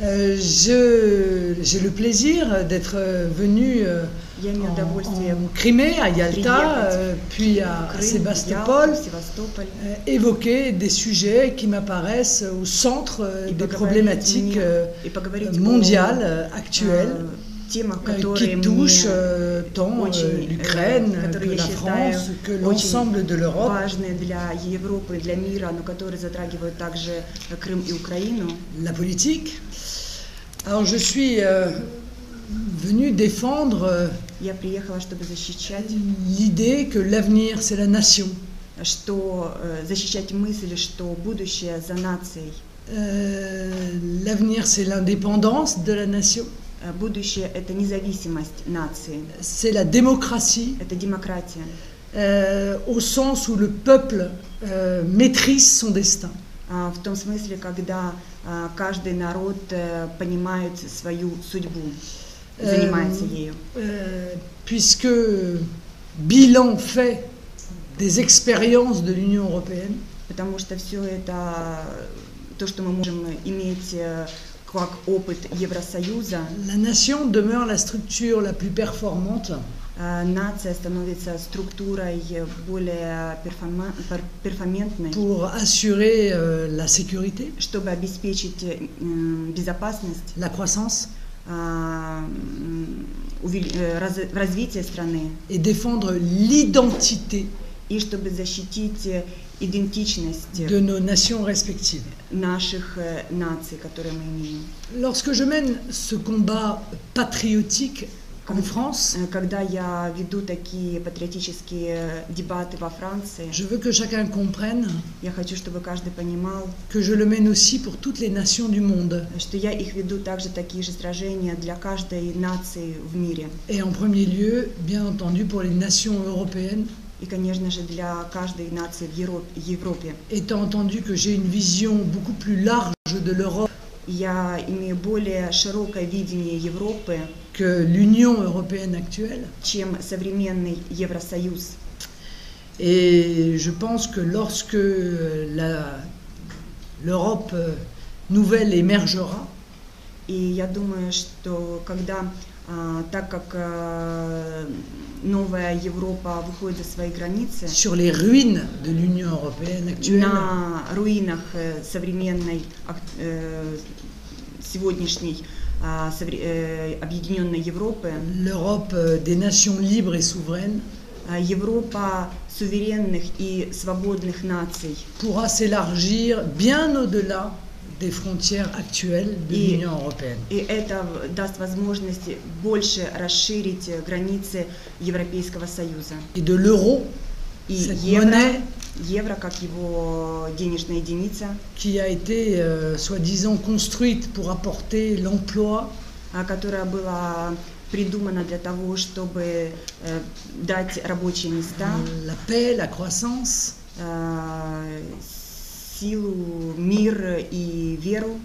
J'ai le plaisir d'être venu en Crimée, à Yalta, puis à Sébastopol, évoquer des sujets qui m'apparaissent au centre des problématiques mondiales actuelles qui touchent tant l'Ukraine que la France, que l'ensemble de l'Europe. La politique. Alors je suis venu défendre l'idée que l'avenir c'est la nation. L'avenir c'est l'indépendance de la nation. C'est la démocratie. Au sens où le peuple maîtrise son destin. В том смысле, когда каждый народ понимает свою судьбу, занимается ею. Puisque bilan fait des expériences de l'Union européenne. Потому что все это то, что мы можем иметь как опыт Евросоюза. La nation demeure la structure la plus performante. Нация становится структурой более перформантной, pour assurer la sécurité, чтобы обеспечить безопасность, la croissance, развитие страны, et défendre l'identité и чтобы защитить идентичность de nos nations respectives. Наших наций, которые мы имеем. Lorsque je mène ce combat patriotique en France, когда я веду такие патриотические дебаты во Франции, je veux que chacun comprenne я хочу, чтобы каждый понимал, que je le mène aussi pour toutes les nations du monde. Что я их веду также такие же сражения для каждой нации в мире. Et en premier lieu, bien entendu, pour les nations européennes. И, конечно же, для каждой нации в Европе. Étant entendu que j'ai une vision beaucoup plus large de l'Europe, я имею более широкое видение Европы, que l'Union européenne actuelle, чем современный Евросоюз. Et je pense que lorsque l'Europe nouvelle émergera, и я думаю, что когда так как новая Европа выходит за свои границы, sur les ruines de l'Union européenne actuelle, на руинах современной сегодняшней объединенной Европы, l'Europe des nations libres et souveraines, Европа суверенных и свободных наций, pourra s'élargir bien au-delà des frontières actuelles de l'Union européenne. И это даст возможность больше расширить границы Европейского Союза. Et de l'euro, cette monnaie евро как его денежная единица, qui a été soi-disant construite pour apporter l'emploi, которая была придумана для того, чтобы дать рабочие места, la paix, la croissance, силу, мир и веру,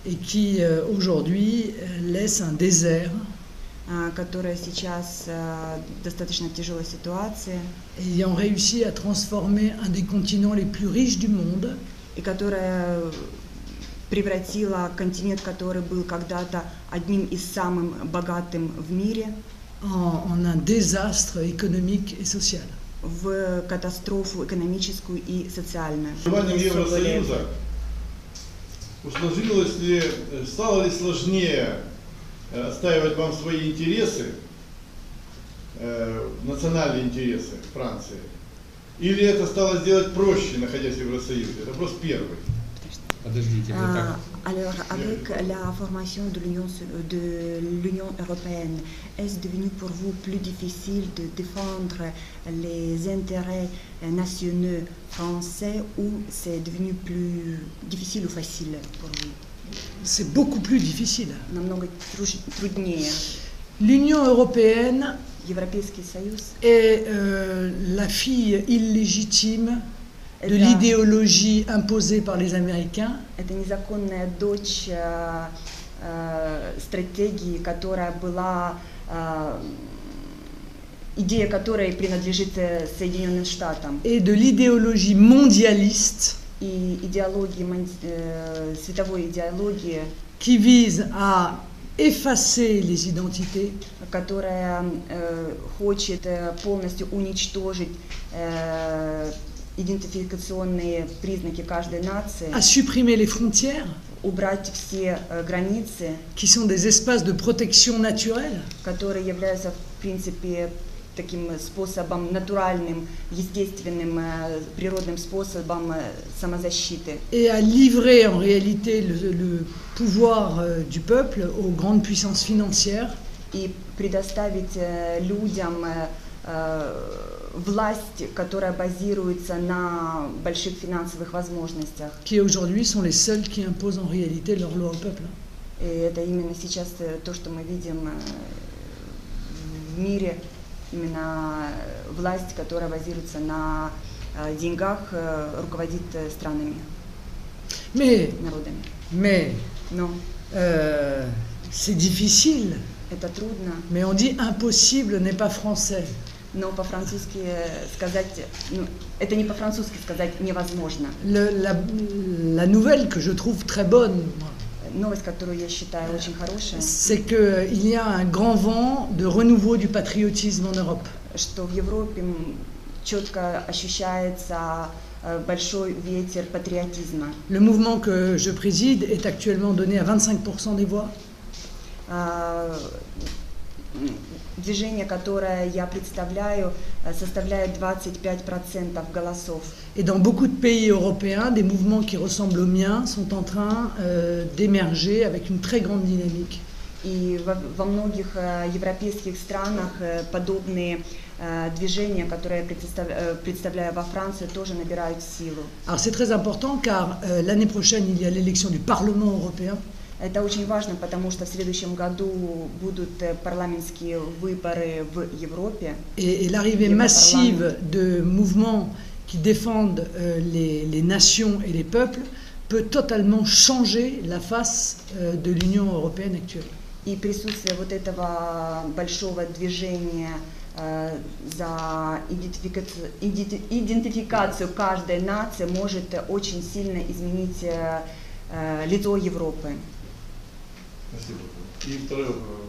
et qui aujourd'hui laisse un désert, которая сейчас достаточно тяжелая ситуация, ayant réussi à transformer un des continents les plus riches du monde, и которая превратила континент, который был когда-то одним из самых богатым в мире, en un désastre économique et social. В катастрофу экономическую и социальную. Формированием Евросоюза стало ли сложнее отстаивать вам свои интересы, национальные интересы Франции, или это стало сделать проще, находясь в Евросоюзе? Это вопрос первый. Подождите, вы так. Alors, avec la formation de l'Union européenne, est-ce devenu pour vous plus difficile de défendre les intérêts nationaux français ou c'est devenu plus difficile ou facile pour vous? C'est beaucoup plus difficile. Намного труднее. L'Union européenne Европейский Союз est la fille illégitime de l'idéologie imposée par les Américains. Это незаконная дочь стратегии, которая была идея которой принадлежит Соединенным Штатам. Et de l'idéologie mondialiste. И идеологии, световой идеологии, qui vise à effacer les identités, которая хочет полностью уничтожить идентификационные признаки каждой нации, à supprimer les frontières, убрать все границы, qui sont des espaces de protection naturelle, которые являются в принципе таким способом натуральным, естественным, природным способом самозащиты. et à livrer en réalité le pouvoir du peuple aux grandes puissances financières И предоставить людям власть, которая базируется на больших финансовых возможностях. qui aujourd'hui sont les seuls qui imposent en réalité leurs lois au peuple. И это именно сейчас то, что мы видим в мире, именно власть, которая базируется на деньгах, руководит странами, народами. Mais Но c'est difficile, это трудно. mais on dit impossible n'est pas français. Но по-французски сказать, это не по-французски сказать невозможно. La nouvelle que je trouve très bonne, Новость, которую я считаю очень хорошей, c'est qu'il y a un grand vent de renouveau du patriotisme en Europe. что в Европе четко ощущается большой ветер патриотизма. Le mouvement que je préside est actuellement donné à 25% des voix. Движение, которое я представляю, составляет 25% голосов. Et dans beaucoup de pays européens, des mouvements qui ressemblent aux miens sont en train d'émerger avec une très grande dynamique. И во многих европейских странах подобные движения, которые я представляю во Франции, тоже набирают силу. Alors c'est très important car l'année prochaine, il y a l'élection du Parlement européen. Это очень важно, потому что в следующем году будут парламентские выборы в Европе. Et l'arrivée massive de mouvements qui défendent les nations et les peuples peut totalement changer la face de l'Union européenne actuelle. И присутствие вот этого большого движения за идентификацию каждой нации может очень сильно изменить лицо Европы. Спасибо. И второй вопрос.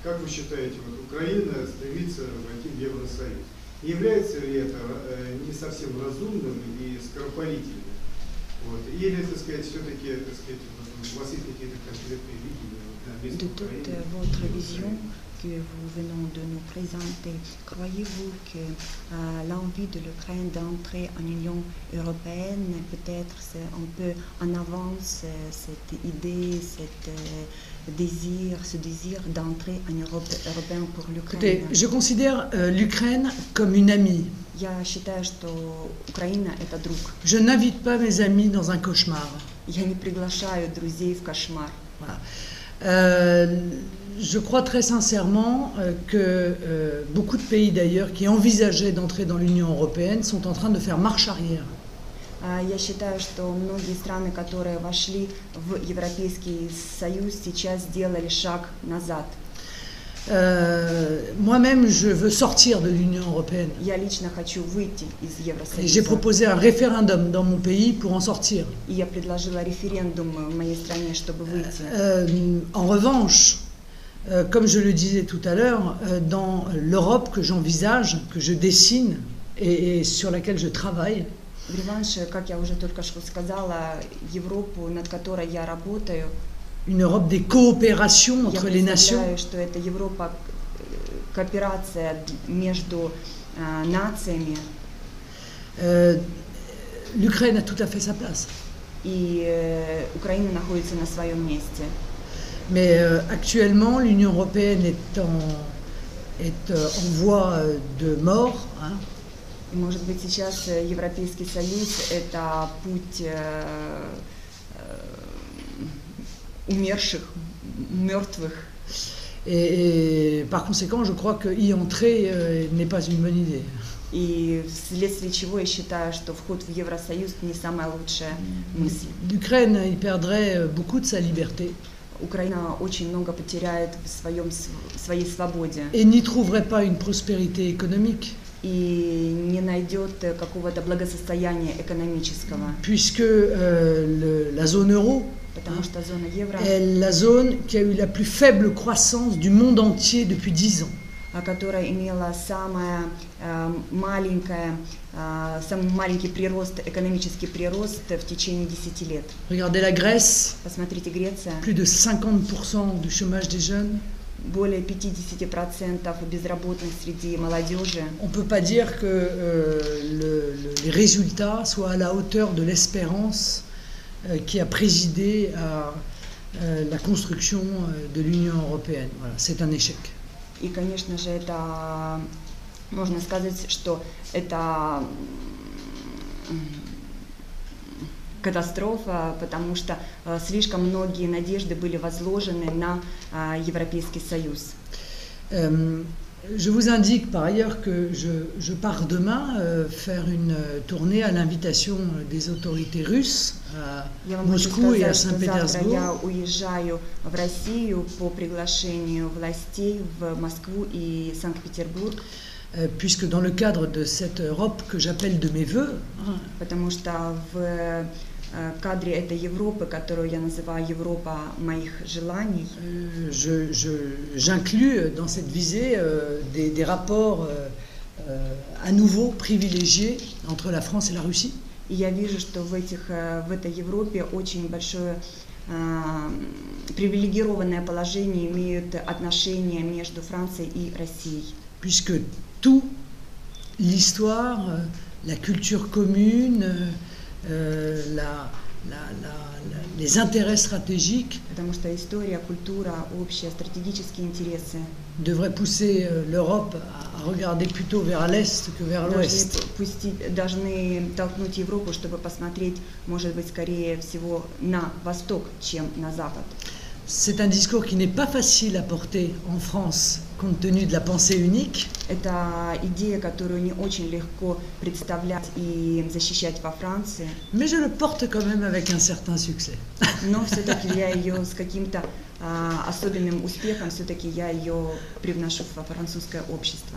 Как вы считаете, вот Украина стремится войти в Евросоюз? Является ли это не совсем разумным и скоропалительным? Вот. Или, так сказать, все-таки, так сказать, у вас есть какие-то конкретные видения на месте De toute Украины? votre vision que vous venons de nous présenter, croyez-vous que l'envie de l'Ukraine d'entrer en Union européenne, peut-être c'est un peu en avance cette idée, ce désir d'entrer en Europe européenne pour Écoutez, l'Ukraine? je considère l'Ukraine comme une amie. Я считаю, что Украина – это друг. Je n'invite pas mes amis dans un cauchemar. Я не приглашаю друзей в кошмар. Voilà. Je crois très sincèrement que beaucoup de pays d'ailleurs qui envisageaient d'entrer dans l'Union européenne sont en train de faire marche arrière. Я считаю, что многие страны, которые вошли в Европейский Союз, сейчас сделали шаг назад. Moi-même, je veux sortir de l'Union européenne. Я лично хочу выйти из Et j'ai Евросоюза. proposé un référendum dans mon pays pour en sortir. И я предложила референдум в моей стране, чтобы выйти. En revanche, comme je le disais tout à l'heure, dans l'Europe que j'envisage, que je dessine et sur laquelle je travaille, В реванш, как я уже только что сказала, Европу, над которой я работаю, une Europe des coopérations я entre les nations, представляю, что это Европа, кооперация между нациями, l'Ukraine a tout à fait sa place. и Украина находится на своем месте. Mais actuellement, l'Union européenne est en voie de mort. Hein. И, может быть, сейчас Европейский Союз – это путь умерших, мертвых. Et par conséquent, je crois qu'y entrer n'est pas une bonne idée. И вследствие чего я считаю, что вход в Евросоюз не самая лучшая мысль. L'Ukraine y perdrait beaucoup de sa liberté. Украина очень много потеряет в своей свободе Et n'y trouverait pas une prospérité économique. и не найдет какого-то благосостояния экономического. Puisque la zone euro потому что зона евро, est la zone qui a eu la plus faible croissance du monde entier depuis 10 ans. которая имела самый маленький прирост, экономический прирост в течение 10 лет. Regardez la Grèce, Посмотрите, Греция, plus de 50% du chômage des jeunes. более 50% безработных среди молодежи. On ne peut pas dire que les résultats soient à la hauteur de l'espérance qui a présidé à la construction de l'Union européenne. Voilà, c'est un échec. И, конечно же, это, можно сказать, что это катастрофа, потому что слишком многие надежды были возложены на Европейский Союз. Je vous indique par ailleurs que je pars demain faire une tournée à l'invitation des autorités russes à Moscou et à Saint-Pétersbourg. Я уезжаю в Россию по приглашению властей в Москву и Санкт-Петербург. Puisque dans le cadre de cette Europe que j'appelle de mes voeux, потому что в кадре этой Европы, которую я называю Европа моих желаний, j'inclus dans cette visée des rapports à nouveau privilégiés entre la France et la Russie. И я вижу, что в этой Европе очень большое привилегированное положение имеют отношения между Францией и Россией. Puisque toute l'histoire, la culture commune, les intérêts stratégiques devraient pousser l'Europe à regarder plutôt vers l'Est que vers l'Ouest. Должны толкнуть Европу, чтобы посмотреть, может быть, скорее всего, на восток, чем на запад. C'est un discours qui n'est pas facile à porter en France compte tenu de la pensée unique. Это идея, которую не очень легко представлять и защищать во Франции. Mais je le porte quand même avec un certain succès. Но все-таки я ее с каким-то особенным успехом, все-таки я ее привношу во французское общество.